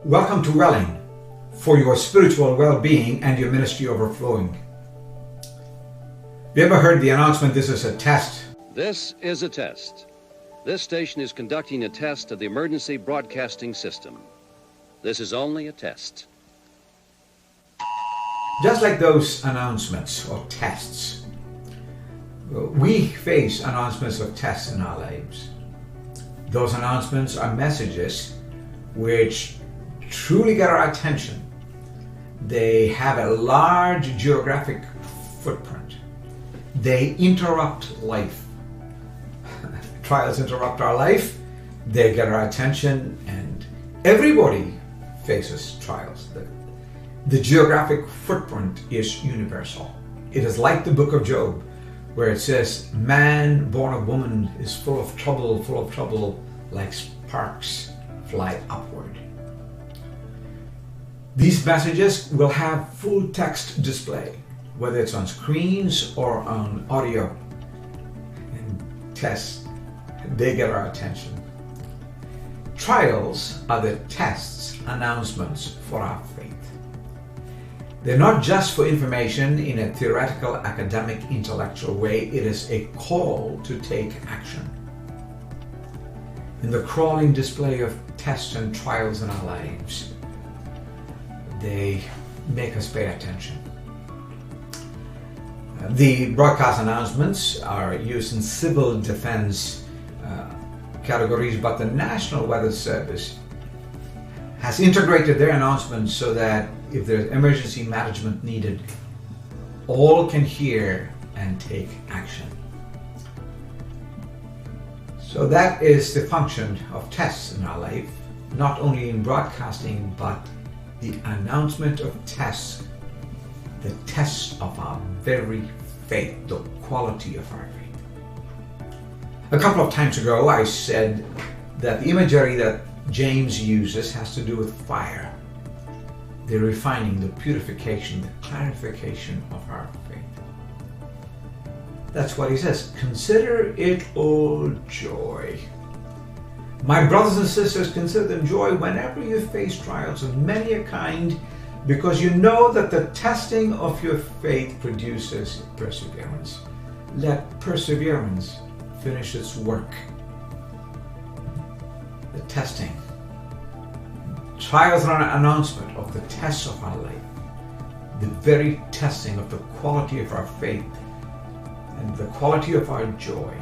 Welcome to Welling for your spiritual well-being and your ministry overflowing. Have you ever heard the announcement, this is a test? This is a test. This station is conducting a test of the emergency broadcasting system. This is only a test. Just like those announcements or tests, we face announcements of tests in our lives. Those announcements are messages which truly get our attention. They have a large geographic footprint. They interrupt life. Trials interrupt our life, they get our attention, and everybody faces trials. The geographic footprint is universal. It is like the book of Job, where it says, man born of woman is full of trouble, like sparks fly upward. These messages will have full text display, whether it's on screens or on audio and tests. They get our attention. Trials are the tests, announcements for our faith. They're not just for information in a theoretical, academic, intellectual way. It is a call to take action. In the crawling display of tests and trials in our lives, they make us pay attention. The broadcast announcements are used in civil defense categories, but the National Weather Service has integrated their announcements so that if there's emergency management needed, all can hear and take action. So that is the function of tests in our life, not only in broadcasting, but the announcement of tests, the tests of our very faith, the quality of our faith. A couple of times ago, I said that the imagery that James uses has to do with fire, the refining, the purification, the clarification of our faith. That's what he says. Consider it all joy. My brothers and sisters, consider them joy whenever you face trials of many a kind, because you know that the testing of your faith produces perseverance. Let perseverance finish its work. The testing. Trials are an announcement of the tests of our life, the very testing of the quality of our faith and the quality of our joy.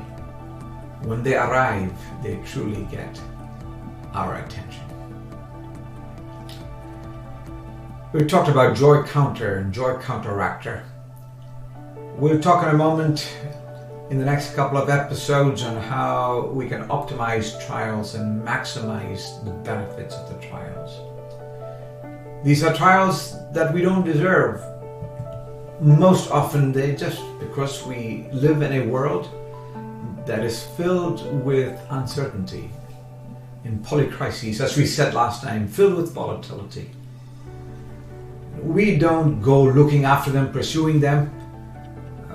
When they arrive, they truly get our attention. We've talked about joy counter and joy counteractor. We'll talk in a moment in the next couple of episodes on how we can optimize trials and maximize the benefits of the trials. These are trials that we don't deserve. Most often they just because we live in a world that is filled with uncertainty, in polycrises, as we said last time, filled with volatility. We don't go looking after them, pursuing them.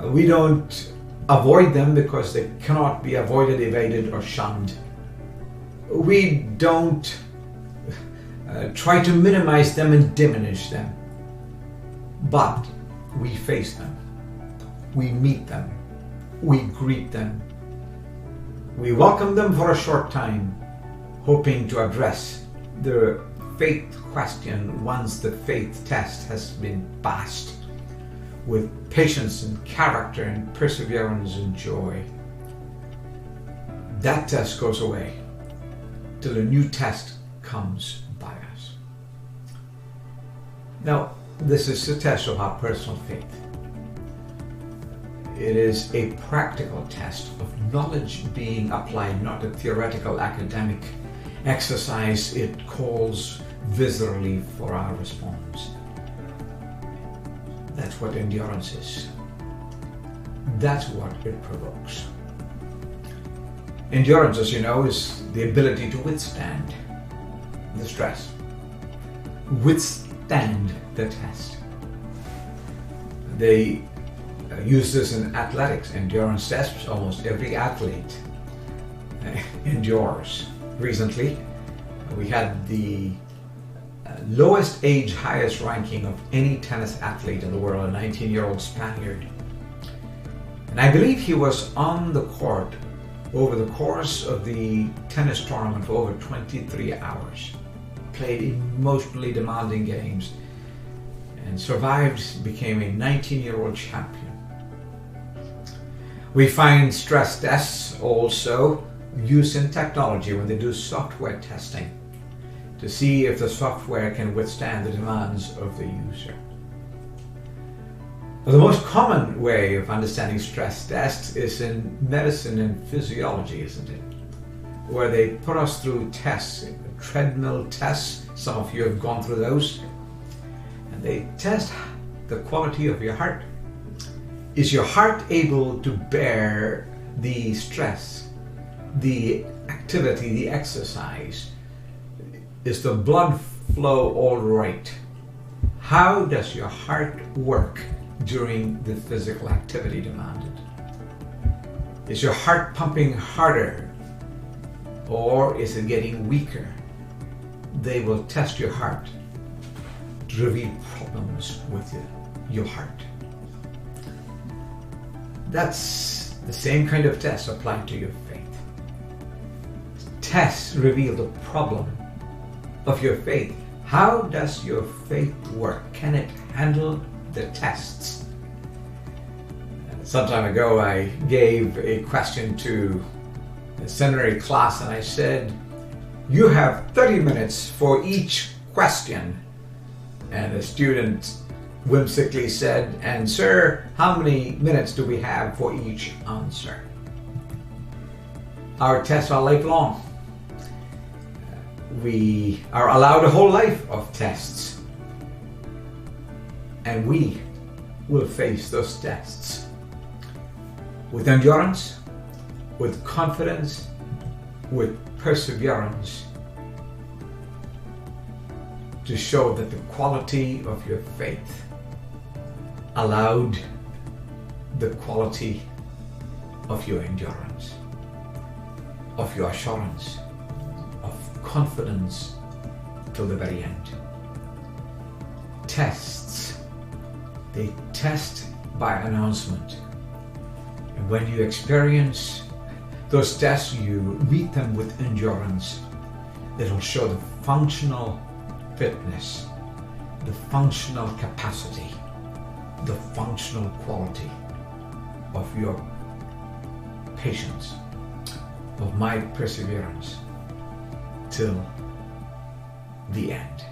We don't avoid them because they cannot be avoided, evaded, or shunned. We don't try to minimize them and diminish them, but we face them. We meet them. We greet them. We welcome them for a short time, hoping to address the faith question once the faith test has been passed, with patience and character and perseverance and joy. That test goes away till a new test comes by us. Now, this is a test of our personal faith. It is a practical test of knowledge being applied, not a theoretical academic exercise. It calls viscerally for our response. That's what endurance is. That's what it provokes. Endurance, as you know, is the ability to withstand the stress, withstand the test. They use this in athletics, endurance tests. Almost every athlete endures. Recently, we had the lowest age, highest ranking of any tennis athlete in the world, a 19-year-old Spaniard. And I believe he was on the court over the course of the tennis tournament for over 23 hours. Played emotionally demanding games and survived, became a 19-year-old champion. We find stress tests also used in technology when they do software testing to see if the software can withstand the demands of the user. But the most common way of understanding stress tests is in medicine and physiology, isn't it? Where they put us through tests, treadmill tests. Some of you have gone through those. And they test the quality of your heart. Is your heart able to bear the stress, the activity, the exercise? Is the blood flow all right? How does your heart work during the physical activity demanded? Is your heart pumping harder or is it getting weaker? They will test your heart to reveal problems with your heart. That's the same kind of test applied to your faith. Tests reveal the problem of your faith. How does your faith work? Can it handle the tests? Some time ago I gave a question to a seminary class and I said, you have 30 minutes for each question. And a student whimsically said, and sir, how many minutes do we have for each answer? Our tests are lifelong. We are allowed a whole life of tests. And we will face those tests with endurance, with confidence, with perseverance, to show that the quality of your faith allowed the quality of your endurance, of your assurance, of confidence till the very end. Tests, they test by announcement. And when you experience those tests, you meet them with endurance. It'll show the functional fitness, the functional capacity, the functional quality of your patience, of my perseverance till the end.